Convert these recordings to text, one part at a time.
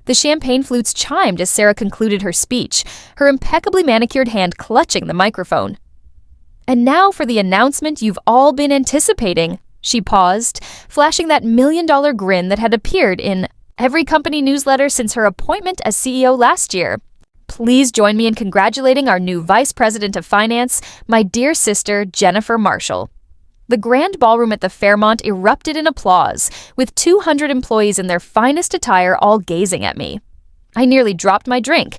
The champagne flutes chimed as Sarah concluded her speech, her impeccably manicured hand clutching the microphone. "And now for the announcement you've all been anticipating," she paused, flashing that million-dollar grin that had appeared in every company newsletter since her appointment as CEO last year. "Please join me in congratulating our new Vice President of Finance, my dear sister, Jennifer Marshall." The grand ballroom at the Fairmont erupted in applause, with 200 employees in their finest attire all gazing at me. I nearly dropped my drink,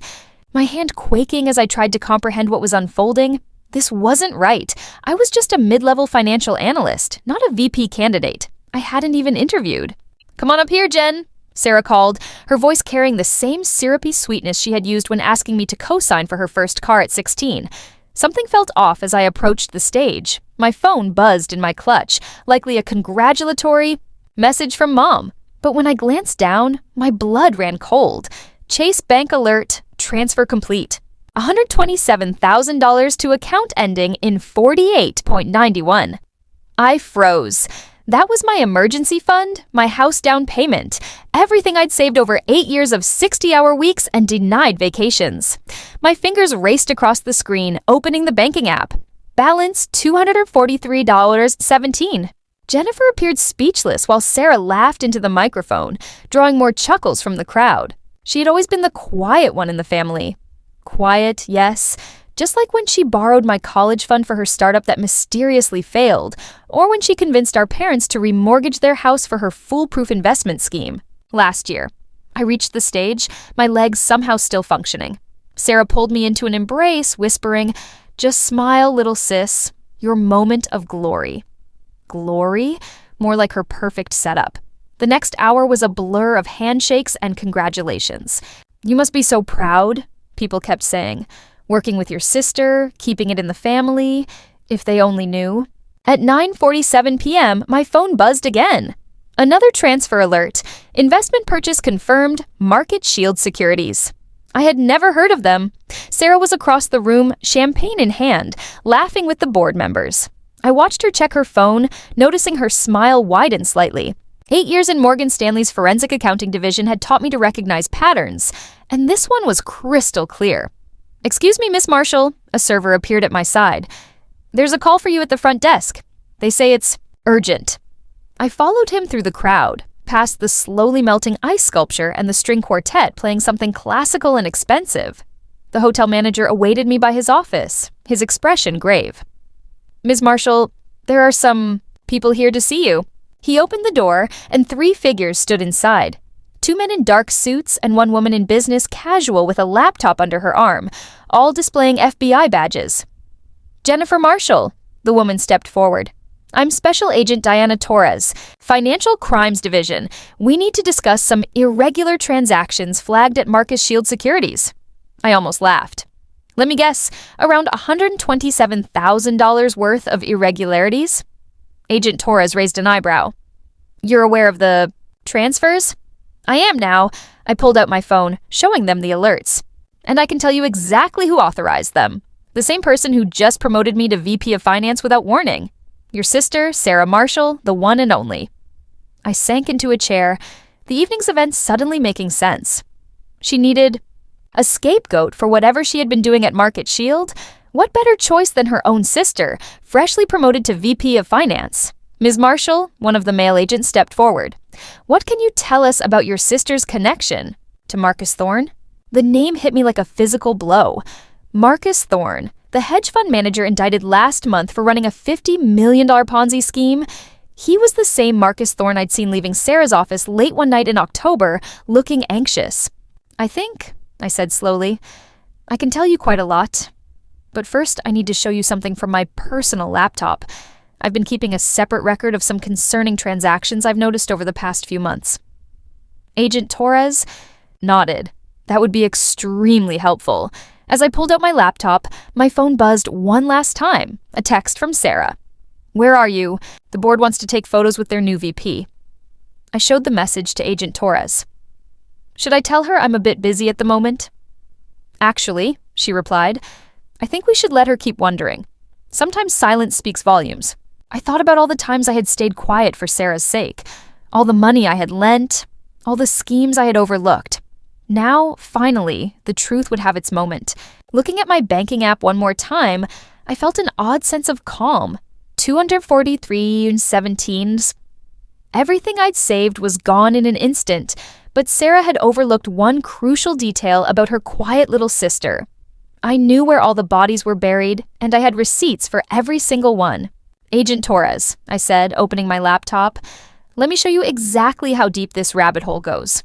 my hand quaking as I tried to comprehend what was unfolding. This wasn't right. I was just a mid-level financial analyst, not a VP candidate. I hadn't even interviewed. "Come on up here, Jen," Sarah called, her voice carrying the same syrupy sweetness she had used when asking me to co-sign for her first car at 16. Something felt off as I approached the stage. My phone buzzed in my clutch, likely a congratulatory message from Mom. But when I glanced down, my blood ran cold. Chase Bank alert, transfer complete. $127,000 to account ending in 48.91. I froze. That was my emergency fund, my house down payment, everything I'd saved over 8 years of 60-hour weeks and denied vacations. My fingers raced across the screen, opening the banking app. Balance $243.17. Jennifer appeared speechless while Sarah laughed into the microphone, drawing more chuckles from the crowd. She had always been the quiet one in the family. Quiet, yes, just like when she borrowed my college fund for her startup that mysteriously failed, or when she convinced our parents to remortgage their house for her foolproof investment scheme. Last year, I reached the stage, my legs somehow still functioning. Sarah pulled me into an embrace, whispering, "Just smile, little sis. Your moment of glory." Glory? More like her perfect setup. The next hour was a blur of handshakes and congratulations. "You must be so proud," people kept saying. "Working with your sister, keeping it in the family, if they only knew." At 9:47 p.m., my phone buzzed again. Another transfer alert. Investment purchase confirmed, Market Shield Securities. I had never heard of them. Sarah was across the room, champagne in hand, laughing with the board members. I watched her check her phone, noticing her smile widen slightly. 8 years in Morgan Stanley's forensic accounting division had taught me to recognize patterns, and this one was crystal clear. "Excuse me, Miss Marshall," a server appeared at my side. "There's a call for you at the front desk. They say it's urgent." I followed him through the crowd, past the slowly melting ice sculpture and the string quartet playing something classical and expensive. The hotel manager awaited me by his office, his expression grave. "Ms. Marshall, there are some people here to see you." He opened the door, and 3 figures stood inside. 2 men in dark suits and 1 woman in business casual with a laptop under her arm, all displaying FBI badges. "Jennifer Marshall," the woman stepped forward. "I'm Special Agent Diana Torres, Financial Crimes Division. We need to discuss some irregular transactions flagged at Marcus Shield Securities." I almost laughed. "Let me guess, around $127,000 worth of irregularities?" Agent Torres raised an eyebrow. "You're aware of the transfers?" "I am now." I pulled out my phone, showing them the alerts. "And I can tell you exactly who authorized them. The same person who just promoted me to VP of Finance without warning. Your sister, Sarah Marshall, the one and only." I sank into a chair, the evening's events suddenly making sense. She needed a scapegoat for whatever she had been doing at Market Shield. What better choice than her own sister, freshly promoted to VP of Finance? "Ms. Marshall," one of the male agents stepped forward. "What can you tell us about your sister's connection to Marcus Thorne?" The name hit me like a physical blow. Marcus Thorne, the hedge fund manager indicted last month for running a $50 million Ponzi scheme. He was the same Marcus Thorne I'd seen leaving Sarah's office late one night in October, looking anxious. "I think," I said slowly, "I can tell you quite a lot. But first, I need to show you something from my personal laptop. I've been keeping a separate record of some concerning transactions I've noticed over the past few months." Agent Torres nodded. That would be extremely helpful. As I pulled out my laptop, my phone buzzed one last time, a text from Sarah. "Where are you? The board wants to take photos with their new VP." I showed the message to Agent Torres. "Should I tell her I'm a bit busy at the moment?" "Actually," she replied, "I think we should let her keep wondering. Sometimes silence speaks volumes." I thought about all the times I had stayed quiet for Sarah's sake, all the money I had lent, all the schemes I had overlooked. Now, finally, the truth would have its moment. Looking at my banking app one more time, I felt an odd sense of calm. 243.17. Everything I'd saved was gone in an instant, but Sarah had overlooked one crucial detail about her quiet little sister. I knew where all the bodies were buried, and I had receipts for every single one. Agent Torres, I said, opening my laptop. Let me show you exactly how deep this rabbit hole goes.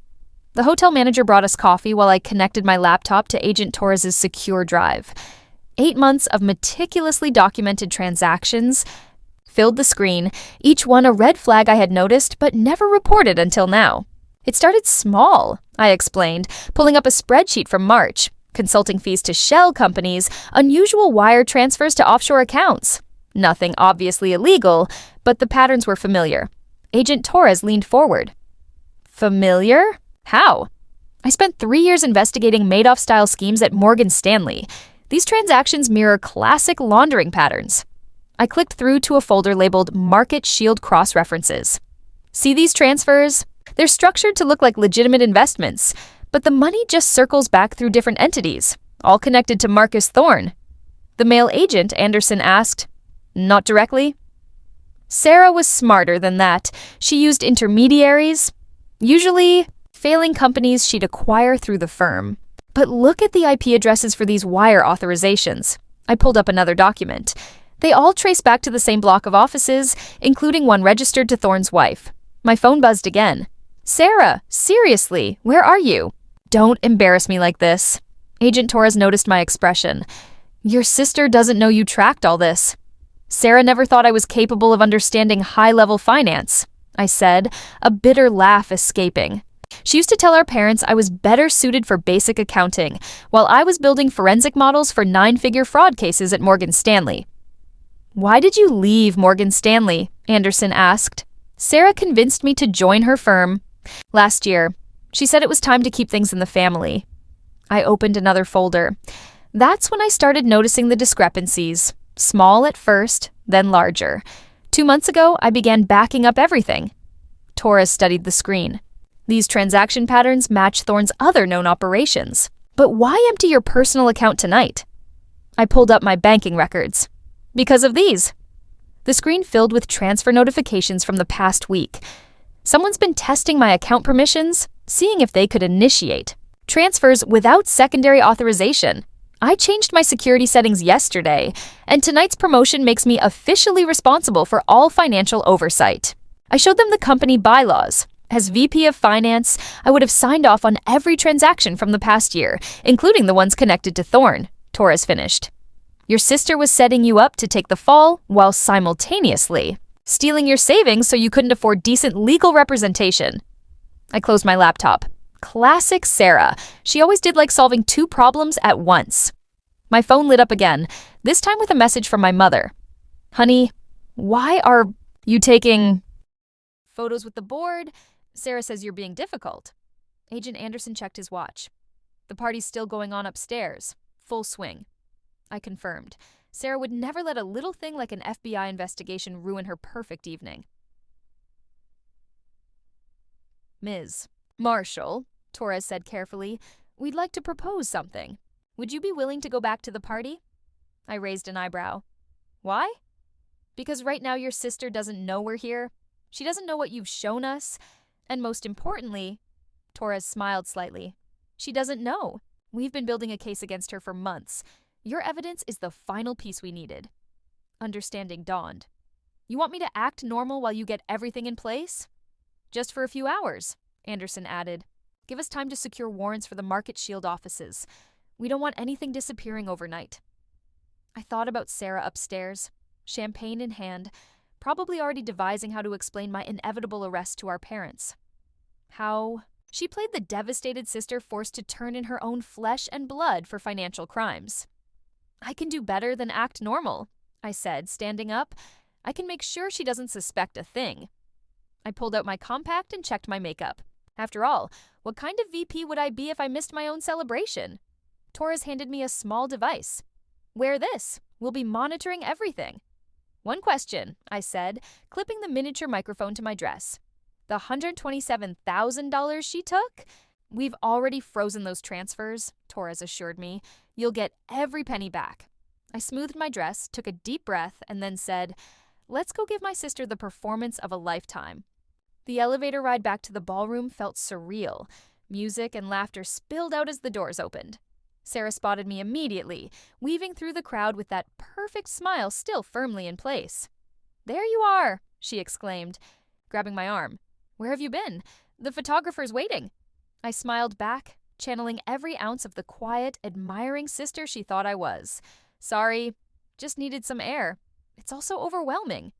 The hotel manager brought us coffee while I connected my laptop to Agent Torres's secure drive. 8 months of meticulously documented transactions filled the screen, each one a red flag I had noticed but never reported until now. It started small, I explained, pulling up a spreadsheet from March. Consulting fees to shell companies, unusual wire transfers to offshore accounts. Nothing obviously illegal, but the patterns were familiar. Agent Torres leaned forward. Familiar? How? I spent 3 years investigating Madoff-style schemes at Morgan Stanley. These transactions mirror classic laundering patterns. I clicked through to a folder labeled Market Shield Cross-References. See these transfers? They're structured to look like legitimate investments, but the money just circles back through different entities, all connected to Marcus Thorne. The male agent, Anderson asked, not directly? Sarah was smarter than that. She used intermediaries, usually failing companies she'd acquire through the firm. But look at the IP addresses for these wire authorizations. I pulled up another document. They all trace back to the same block of offices, including one registered to Thorne's wife. My phone buzzed again. Sarah, seriously, where are you? Don't embarrass me like this. Agent Torres noticed my expression. Your sister doesn't know you tracked all this. Sarah never thought I was capable of understanding high-level finance, I said, a bitter laugh escaping. She used to tell our parents I was better suited for basic accounting, while I was building forensic models for 9-figure fraud cases at Morgan Stanley. Why did you leave Morgan Stanley? Anderson asked. Sarah convinced me to join her firm. Last year, she said it was time to keep things in the family. I opened another folder. That's when I started noticing the discrepancies. Small at first, then larger. 2 months ago, I began backing up everything. Torres studied the screen. These transaction patterns match Thorne's other known operations. But why empty your personal account tonight? I pulled up my banking records. Because of these. The screen filled with transfer notifications from the past week. Someone's been testing my account permissions, seeing if they could initiate transfers without secondary authorization. I changed my security settings yesterday, and tonight's promotion makes me officially responsible for all financial oversight. I showed them the company bylaws. As VP of Finance, I would have signed off on every transaction from the past year, including the ones connected to Thorne, Torres finished. Your sister was setting you up to take the fall while simultaneously stealing your savings so you couldn't afford decent legal representation. I closed my laptop. Classic Sarah. She always did like solving 2 problems at once. My phone lit up again, this time with a message from my mother. Honey, why are you taking photos with the board? Sarah says you're being difficult. Agent Anderson checked his watch. The party's still going on upstairs. Full swing. I confirmed. Sarah would never let a little thing like an FBI investigation ruin her perfect evening. Ms. Marshall, Torres said carefully, we'd like to propose something. Would you be willing to go back to the party? I raised an eyebrow. Why? Because right now your sister doesn't know we're here. She doesn't know what you've shown us. And most importantly, Torres smiled slightly, she doesn't know. We've been building a case against her for months. Your evidence is the final piece we needed. Understanding dawned. You want me to act normal while you get everything in place? Just for a few hours, Anderson added. Give us time to secure warrants for the Market Shield offices. We don't want anything disappearing overnight. I thought about Sarah upstairs, champagne in hand, probably already devising how to explain my inevitable arrest to our parents. How she played the devastated sister forced to turn in her own flesh and blood for financial crimes. I can do better than act normal, I said, standing up. I can make sure she doesn't suspect a thing. I pulled out my compact and checked my makeup. After all, what kind of VP would I be if I missed my own celebration? Torres handed me a small device. Wear this. We'll be monitoring everything. One question, I said, clipping the miniature microphone to my dress. The $127,000 she took? "We've already frozen those transfers," Torres assured me. "You'll get every penny back." I smoothed my dress, took a deep breath, and then said, "Let's go give my sister the performance of a lifetime." The elevator ride back to the ballroom felt surreal. Music and laughter spilled out as the doors opened. Sarah spotted me immediately, weaving through the crowd with that perfect smile still firmly in place. "There you are," she exclaimed, grabbing my arm. "Where have you been? The photographer's waiting." I smiled back, channeling every ounce of the quiet, admiring sister she thought I was. "Sorry, just needed some air. It's also overwhelming."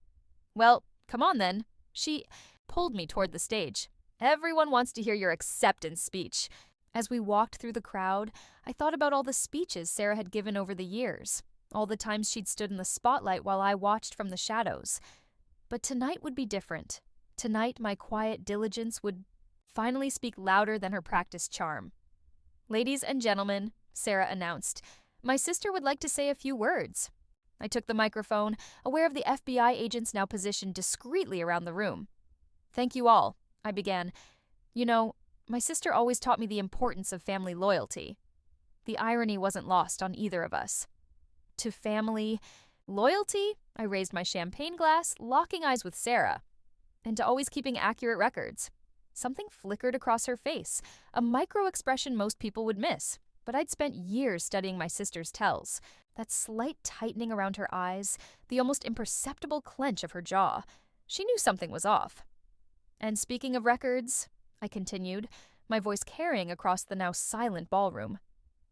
"Well, come on then." She pulled me toward the stage. "Everyone wants to hear your acceptance speech." As we walked through the crowd, I thought about all the speeches Sarah had given over the years, all the times she'd stood in the spotlight while I watched from the shadows. But tonight would be different. Tonight, my quiet diligence would finally speak louder than her practiced charm. "Ladies and gentlemen," Sarah announced, "my sister would like to say a few words." I took the microphone, aware of the FBI agents now positioned discreetly around the room. "Thank you all," I began. "You know, my sister always taught me the importance of family loyalty." The irony wasn't lost on either of us. To family loyalty, I raised my champagne glass, locking eyes with Sarah. And to always keeping accurate records. Something flickered across her face, a micro-expression most people would miss. But I'd spent years studying my sister's tells. That slight tightening around her eyes, the almost imperceptible clench of her jaw. She knew something was off. "And speaking of records," I continued, my voice carrying across the now silent ballroom,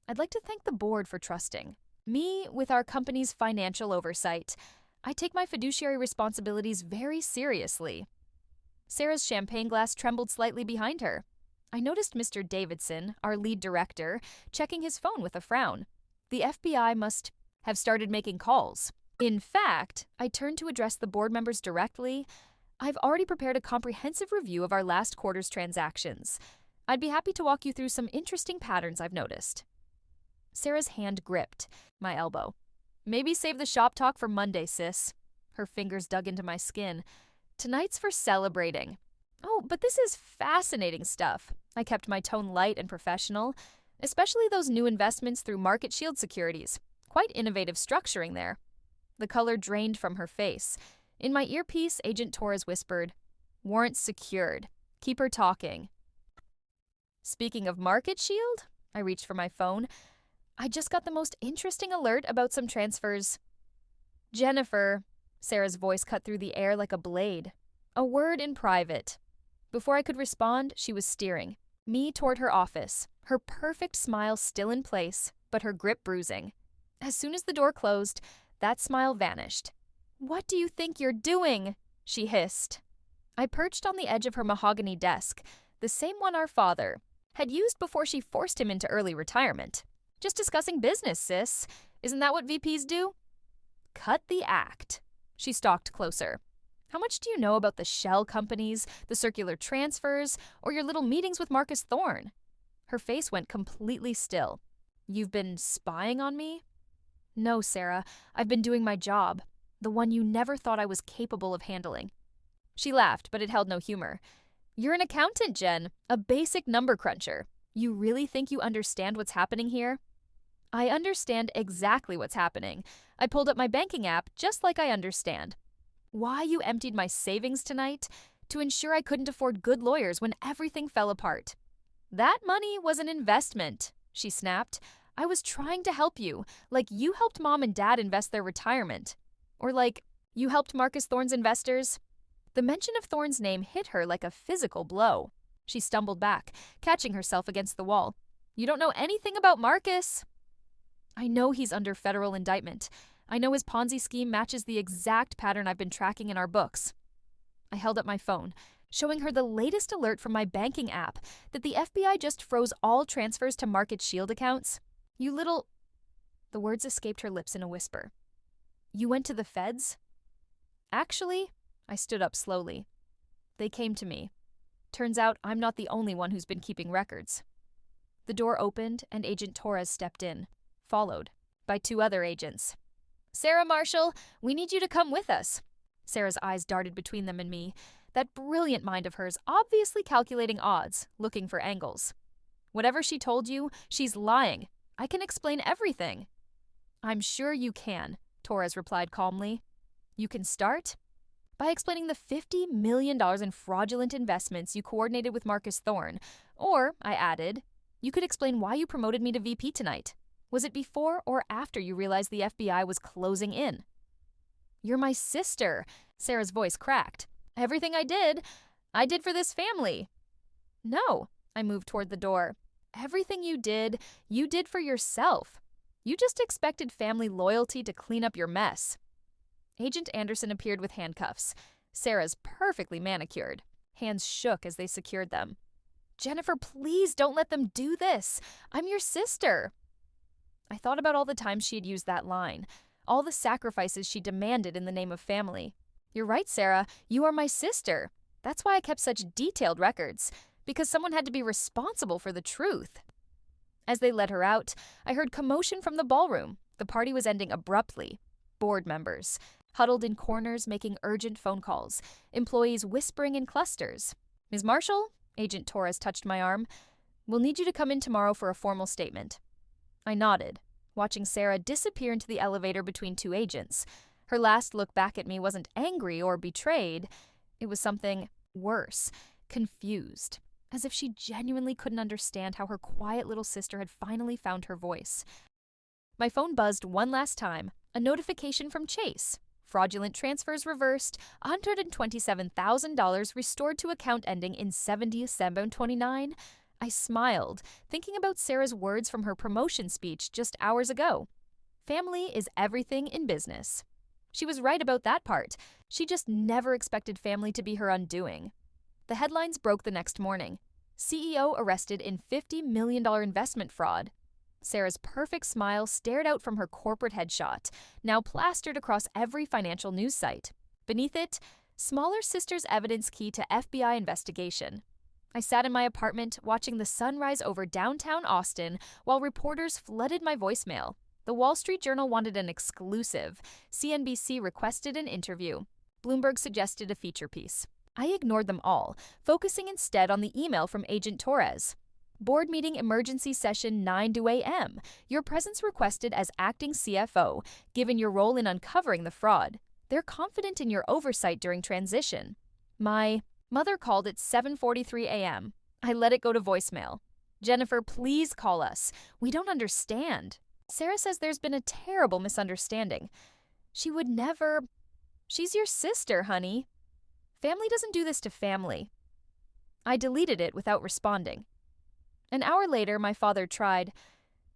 "I'd like to thank the board for trusting me with our company's financial oversight. I take my fiduciary responsibilities very seriously." Sarah's champagne glass trembled slightly behind her. I noticed Mr. Davidson, our lead director, checking his phone with a frown. The FBI must have started making calls. In fact, I turned to address the board members directly. "I've already prepared a comprehensive review of our last quarter's transactions. I'd be happy to walk you through some interesting patterns I've noticed." Sarah's hand gripped my elbow. "Maybe save the shop talk for Monday, sis." Her fingers dug into my skin. "Tonight's for celebrating." "Oh, but this is fascinating stuff." I kept my tone light and professional, especially those new investments through Market Shield Securities. Quite innovative structuring there. The color drained from her face. In my earpiece, Agent Torres whispered, "Warrants secured. Keep her talking." Speaking of Market Shield, I reached for my phone. I just got the most interesting alert about some transfers. "Jennifer," Sarah's voice cut through the air like a blade. "A word in private." Before I could respond, she was steering me toward her office, her perfect smile still in place, but her grip bruising. As soon as the door closed, that smile vanished. "What do you think you're doing?" she hissed. I perched on the edge of her mahogany desk, the same one our father had used before she forced him into early retirement. "Just discussing business, sis. Isn't that what VPs do?" "Cut the act." She stalked closer. "How much do you know about the shell companies, the circular transfers, or your little meetings with Marcus Thorne?" Her face went completely still. "You've been spying on me?" "No, Sarah. I've been doing my job, the one you never thought I was capable of handling." She laughed, but it held no humor. "You're an accountant, Jen, a basic number cruncher. You really think you understand what's happening here?" "I understand exactly what's happening. I pulled up my banking app just like I understand. Why you emptied my savings tonight? To ensure I couldn't afford good lawyers when everything fell apart." "That money was an investment," she snapped. "I was trying to help you, like you helped Mom and Dad invest their retirement. Or like you helped Marcus Thorne's investors." The mention of Thorne's name hit her like a physical blow. She stumbled back, catching herself against the wall. "You don't know anything about Marcus." "I know he's under federal indictment. I know his Ponzi scheme matches the exact pattern I've been tracking in our books." I held up my phone, showing her the latest alert from my banking app that the FBI just froze all transfers to Market Shield accounts. "You little..." The words escaped her lips in a whisper. "You went to the feds?" "Actually," I stood up slowly. "They came to me. Turns out I'm not the only one who's been keeping records." The door opened and Agent Torres stepped in, followed by 2 other agents. "Sarah Marshall, we need you to come with us." Sarah's eyes darted between them and me, that brilliant mind of hers obviously calculating odds, looking for angles. Whatever she told you, she's lying. I can explain everything." "I'm sure you can," Torres replied calmly. "You can start by explaining the $50 million in fraudulent investments you coordinated with Marcus Thorne. Or," I added, "you could explain why you promoted me to VP tonight. Was it before or after you realized the FBI was closing in?" "You're my sister," Sarah's voice cracked. "Everything I did for this family." "No," I moved toward the door. "Everything you did for yourself. You just expected family loyalty to clean up your mess." Agent Anderson appeared with handcuffs. Sarah's perfectly manicured. Hands shook as they secured them. "Jennifer, please don't let them do this. I'm your sister." I thought about all the times she had used that line, all the sacrifices she demanded in the name of family. "You're right, Sarah. You are my sister. That's why I kept such detailed records, because someone had to be responsible for the truth." As they led her out, I heard commotion from the ballroom. The party was ending abruptly. Board members, huddled in corners making urgent phone calls, employees whispering in clusters. "Ms. Marshall," Agent Torres touched my arm, "we'll need you to come in tomorrow for a formal statement." I nodded, watching Sarah disappear into the elevator between two agents. Her last look back at me wasn't angry or betrayed. It was something worse, confused, as if she genuinely couldn't understand how her quiet little sister had finally found her voice. My phone buzzed one last time, a notification from Chase. Fraudulent transfers reversed, $127,000 restored to account ending in 7729. I smiled, thinking about Sarah's words from her promotion speech just hours ago. Family is everything in business. She was right about that part. She just never expected family to be her undoing. The headlines broke the next morning. CEO arrested in $50 million investment fraud. Sarah's perfect smile stared out from her corporate headshot, now plastered across every financial news site. Beneath it, smaller sister's evidence key to FBI investigation. I sat in my apartment watching the sun rise over downtown Austin while reporters flooded my voicemail. The Wall Street Journal wanted an exclusive. CNBC requested an interview. Bloomberg suggested a feature piece. I ignored them all, focusing instead on the email from Agent Torres. "Board meeting emergency session 9 a.m. Your presence requested as acting CFO, given your role in uncovering the fraud. They're confident in your oversight during transition." My mother called at 7:43 a.m. I let it go to voicemail. "Jennifer, please call us. We don't understand. Sarah says there's been a terrible misunderstanding. She would never. She's your sister, honey. Family doesn't do this to family." I deleted it without responding. An hour later, my father tried,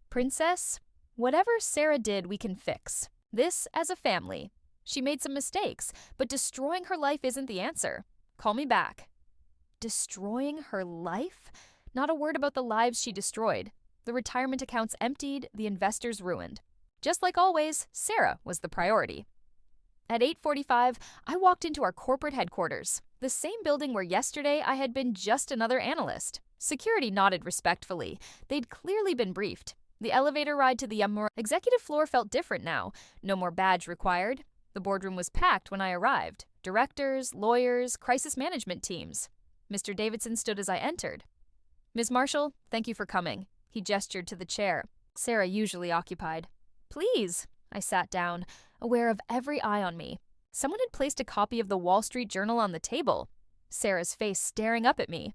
"Princess, whatever Sarah did, we can fix. This as a family. She made some mistakes, but destroying her life isn't the answer. Call me back." Destroying her life? Not a word about the lives she destroyed. The retirement accounts emptied, the investors ruined. Just like always, Sarah was the priority. At 8:45, I walked into our corporate headquarters, the same building where yesterday I had been just another analyst. Security nodded respectfully. They'd clearly been briefed. The elevator ride to the executive floor felt different now. No more badge required. The boardroom was packed when I arrived. Directors, lawyers, crisis management teams. Mr. Davidson stood as I entered. "Ms. Marshall, thank you for coming." He gestured to the chair Sarah usually occupied. "Please." I sat down, aware of every eye on me. Someone had placed a copy of the Wall Street Journal on the table. Sarah's face staring up at me.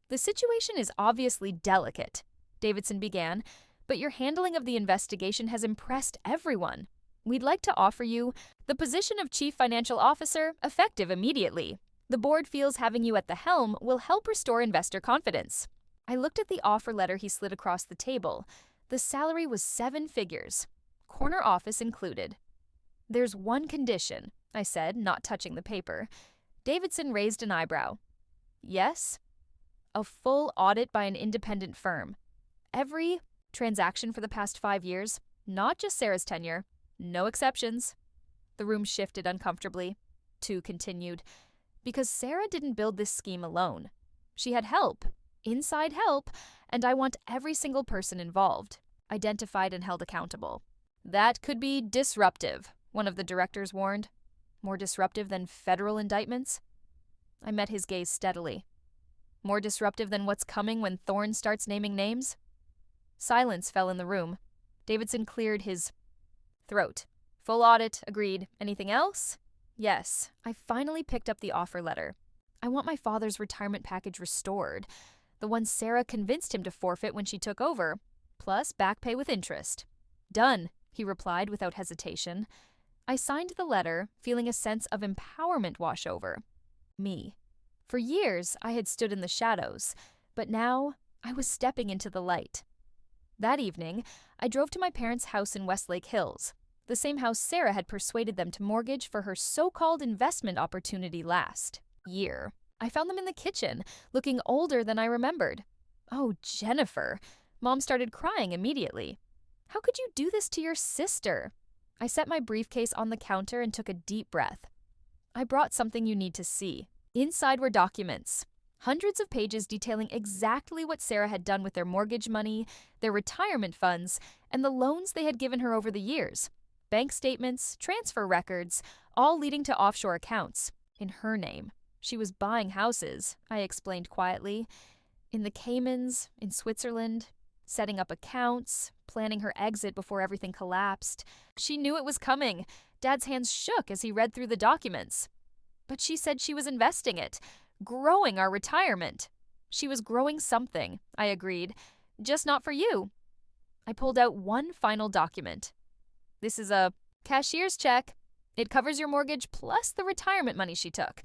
"The situation is obviously delicate," Davidson began, "but your handling of the investigation has impressed everyone. We'd like to offer you the position of Chief Financial Officer, effective immediately. The board feels having you at the helm will help restore investor confidence." I looked at the offer letter he slid across the table. The salary was 7 figures. Corner office included. "There's one condition," I said, not touching the paper. Davidson raised an eyebrow. "Yes?" "A full audit by an independent firm. Every transaction for the past 5 years, not just Sarah's tenure. No exceptions." The room shifted uncomfortably. Tu continued, "Because Sarah didn't build this scheme alone. She had help, inside help, and I want every single person involved, identified and held accountable." "That could be disruptive," one of the directors warned. "More disruptive than federal indictments?" I met his gaze steadily. More disruptive than what's coming when Thorne starts naming names? Silence fell in the room. Davidson cleared his throat. Full audit, agreed. Anything else? Yes, I finally picked up the offer letter. I want my father's retirement package restored, the one Sarah convinced him to forfeit when she took over, plus back pay with interest. Done, he replied without hesitation. I signed the letter, feeling a sense of empowerment wash over me. For years, I had stood in the shadows, but now I was stepping into the light. That evening, I drove to my parents' house in Westlake Hills, the same house Sarah had persuaded them to mortgage for her so-called investment opportunity last year. I found them in the kitchen, looking older than I remembered. Oh, Jennifer. Mom started crying immediately. How could you do this to your sister? I set my briefcase on the counter and took a deep breath. I brought something you need to see. Inside were documents. Hundreds of pages detailing exactly what Sarah had done with their mortgage money, their retirement funds, and the loans they had given her over the years. Bank statements, transfer records, all leading to offshore accounts. In her name. She was buying houses, I explained quietly. In the Caymans, in Switzerland, setting up accounts, planning her exit before everything collapsed. She knew it was coming. Dad's hands shook as he read through the documents. But she said she was investing it, growing our retirement. She was growing something, I agreed. Just not for you. I pulled out one final document. This is a cashier's check. It covers your mortgage plus the retirement money she took.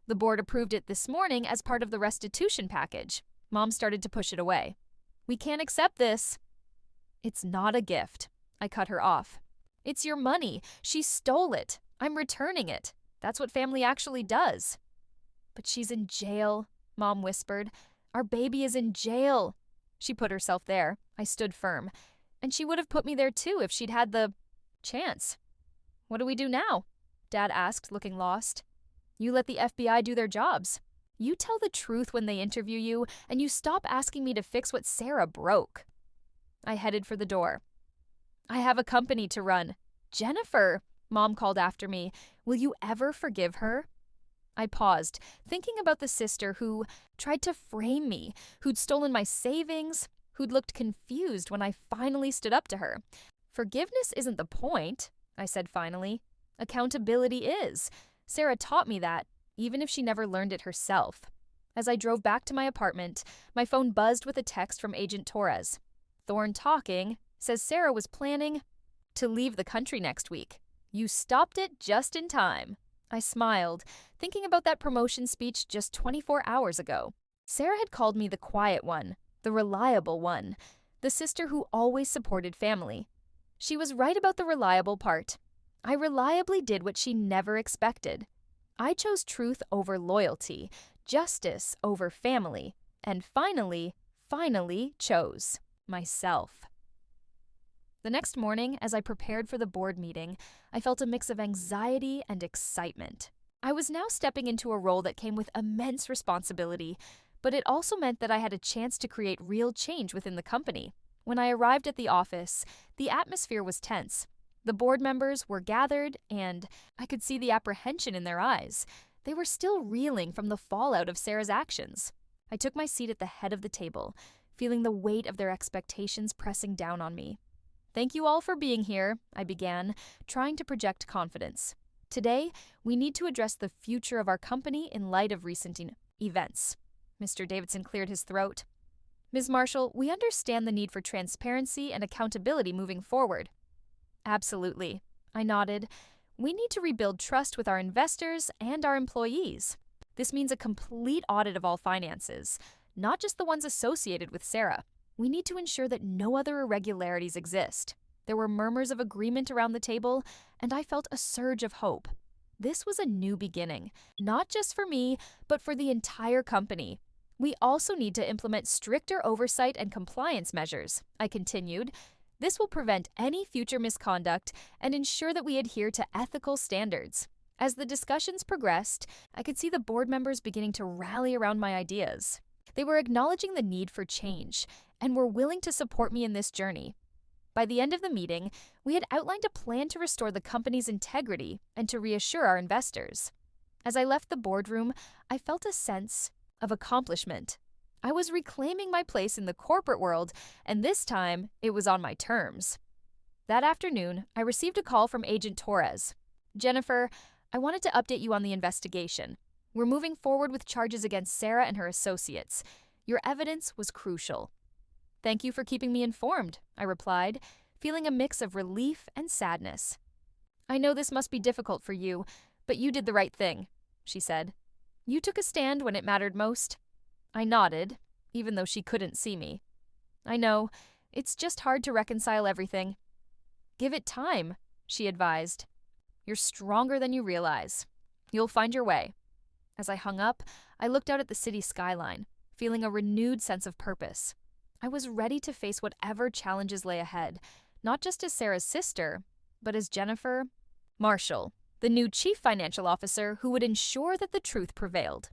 The board approved it this morning as part of the restitution package. Mom started to push it away. We can't accept this. It's not a gift. I cut her off. It's your money. She stole it. I'm returning it. That's what family actually does. But she's in jail, Mom whispered. Our baby is in jail. She put herself there. I stood firm. And she would have put me there too if she'd had the chance. What do we do now? Dad asked, looking lost. You let the FBI do their jobs. You tell the truth when they interview you, and you stop asking me to fix what Sarah broke. I headed for the door. I have a company to run. Jennifer, Mom called after me. Will you ever forgive her? I paused, thinking about the sister who tried to frame me, who'd stolen my savings, who'd looked confused when I finally stood up to her. Forgiveness isn't the point, I said finally. Accountability is. Sarah taught me that, even if she never learned it herself. As I drove back to my apartment, my phone buzzed with a text from Agent Torres. Thorne talking, says Sarah was planning to leave the country next week. You stopped it just in time. I smiled, thinking about that promotion speech just 24 hours ago. Sarah had called me the quiet one, the reliable one, the sister who always supported family. She was right about the reliable part. I reliably did what she never expected. I chose truth over loyalty, justice over family, and finally chose myself. The next morning, as I prepared for the board meeting, I felt a mix of anxiety and excitement. I was now stepping into a role that came with immense responsibility, but it also meant that I had a chance to create real change within the company. When I arrived at the office, the atmosphere was tense. The board members were gathered, and I could see the apprehension in their eyes. They were still reeling from the fallout of Sarah's actions. I took my seat at the head of the table, feeling the weight of their expectations pressing down on me. Thank you all for being here, I began, trying to project confidence. Today, we need to address the future of our company in light of recent events. Mr. Davidson cleared his throat. Ms. Marshall, we understand the need for transparency and accountability moving forward. Absolutely. I nodded. We need to rebuild trust with our investors and our employees. This means a complete audit of all finances, not just the ones associated with Sarah. We need to ensure that no other irregularities exist. There were murmurs of agreement around the table, and I felt a surge of hope. This was a new beginning, not just for me, but for the entire company. We also need to implement stricter oversight and compliance measures, I continued. This will prevent any future misconduct and ensure that we adhere to ethical standards. As the discussions progressed, I could see the board members beginning to rally around my ideas. They were acknowledging the need for change and were willing to support me in this journey. By the end of the meeting, we had outlined a plan to restore the company's integrity and to reassure our investors. As I left the boardroom, I felt a sense of accomplishment. I was reclaiming my place in the corporate world, and this time it was on my terms. That afternoon, I received a call from Agent Torres. "Jennifer, I wanted to update you on the investigation. We're moving forward with charges against Sarah and her associates. Your evidence was crucial." "Thank you for keeping me informed," I replied, feeling a mix of relief and sadness. "I know this must be difficult for you, but you did the right thing," she said. "You took a stand when it mattered most." I nodded, even though she couldn't see me. "I know, it's just hard to reconcile everything." "Give it time," she advised. "You're stronger than you realize. You'll find your way." As I hung up, I looked out at the city skyline, feeling a renewed sense of purpose. I was ready to face whatever challenges lay ahead, not just as Sarah's sister, but as Jennifer Marshall, the new chief financial officer who would ensure that the truth prevailed.